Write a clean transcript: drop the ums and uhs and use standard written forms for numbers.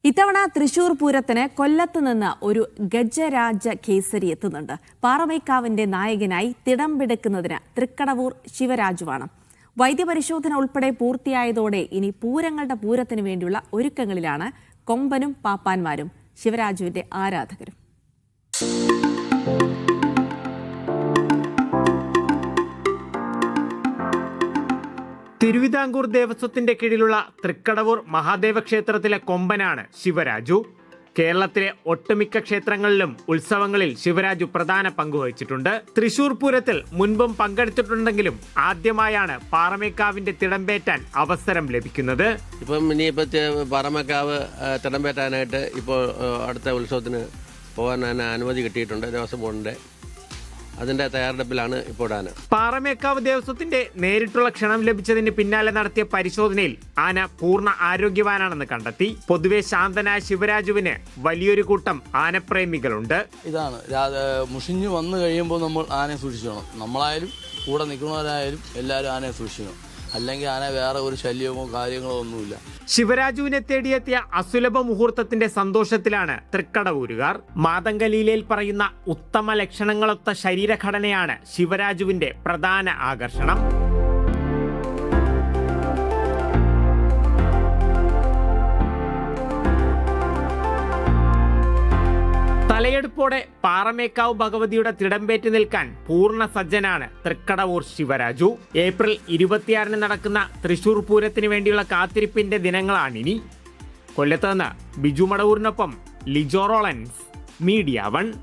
ഇത്തവണ തൃശൂർ പൂരത്തിന് കൊല്ലത്ത് നിന്ന് ഒരു ഗജരാജ കേസരി എത്തുന്നുണ്ട്. പാറമേക്കാവിന്റെ നായകനായി തിടമ്പെടുക്കുന്നതിന് തൃക്കടവൂർ ശിവരാജുവാണ്. വൈദ്യപരിശോധന ഉൾപ്പെടെ പൂർത്തിയായതോടെ ഇനി പൂരങ്ങളുടെ പൂരത്തിന് വേണ്ടിയുള്ള ഒരുക്കങ്ങളിലാണ് കൊമ്പനും പാപ്പാന്മാരും ശിവരാജുവിന്റെ ആരാധകരും. തിരുവിതാംകൂർ ദേവസ്വത്തിന്റെ കീഴിലുള്ള തൃക്കടവൂർ മഹാദേവ ക്ഷേത്രത്തിലെ കൊമ്പനാണ് ശിവരാജു. കേരളത്തിലെ ഒട്ടുമിക്ക ക്ഷേത്രങ്ങളിലും ഉത്സവങ്ങളിൽ ശിവരാജു പ്രധാന പങ്കുവഹിച്ചിട്ടുണ്ട്. തൃശൂർ പൂരത്തിൽ മുൻപും പങ്കെടുത്തിട്ടുണ്ടെങ്കിലും ആദ്യമായാണ് പാറമേക്കാവിന്റെ തിടമ്പേറ്റാൻ അവസരം ലഭിക്കുന്നത്. ഇനിയിപ്പോൾ പാറമേക്കാവ് തിടമ്പേറ്റാനായിട്ട് ഇപ്പോൾ അടുത്ത ഉത്സവത്തിന് പോകാൻ അനുമതി കിട്ടിയിട്ടുണ്ട് ദേവസ്വം ബോർഡിന്റെ. അതിന്റെ തയ്യാറെടുപ്പിലാണ് ഇപ്പോൾ ആന. പാറമേക്കാവ് ദേവസ്വത്തിന്റെ നേരിട്ടുള്ള ക്ഷണം ലഭിച്ചതിന് പിന്നാലെ നടത്തിയ പരിശോധനയിൽ ആന പൂർണ്ണ ആരോഗ്യവാനാണെന്ന് കണ്ടെത്തി. പൊതുവെ ശാന്തനായ ശിവരാജുവിന് വലിയൊരു കൂട്ടം ആനപ്രേമികളുണ്ട്. ഇതാണ് മുഷിഞ്ഞു വന്നു കഴിയുമ്പോൾ നമ്മൾ ആനയെ സൂക്ഷിക്കണം. നമ്മളായാലും കൂടെ നിൽക്കുന്നവരായാലും എല്ലാവരും ആനയെ സൂക്ഷിക്കണം. അല്ലെങ്കിൽ ആന വേറെ ഒരു ശല്യമോ കാര്യങ്ങളോ ഒന്നുമില്ല. ശിവരാജുവിനെ തേടിയെത്തിയ അസുലഭ മുഹൂർത്തത്തിന്റെ സന്തോഷത്തിലാണ് തൃക്കടവൂരുകാർ. മാതംഗലീലയിൽ പറയുന്ന ഉത്തമ ലക്ഷണങ്ങളൊത്ത ശരീരഘടനയാണ് ശിവരാജുവിന്റെ പ്രധാന ആകർഷണം. തലയെടുപ്പോടെ പാറമേക്കാവ് ഭഗവതിയുടെ തിടമ്പേറ്റ് നിൽക്കാൻ പൂർണ്ണ സജ്ജനാണ് തൃക്കടവൂർ ശിവരാജു. ഏപ്രിൽ 26 നടക്കുന്ന തൃശൂർ പൂരത്തിന് വേണ്ടിയുള്ള കാത്തിരിപ്പിന്റെ ദിനങ്ങളാണിനി. കൊല്ലത്ത് നിന്ന് ബിജു മടവൂരിനൊപ്പം ലിജോ റോളൻസ്, മീഡിയ 1.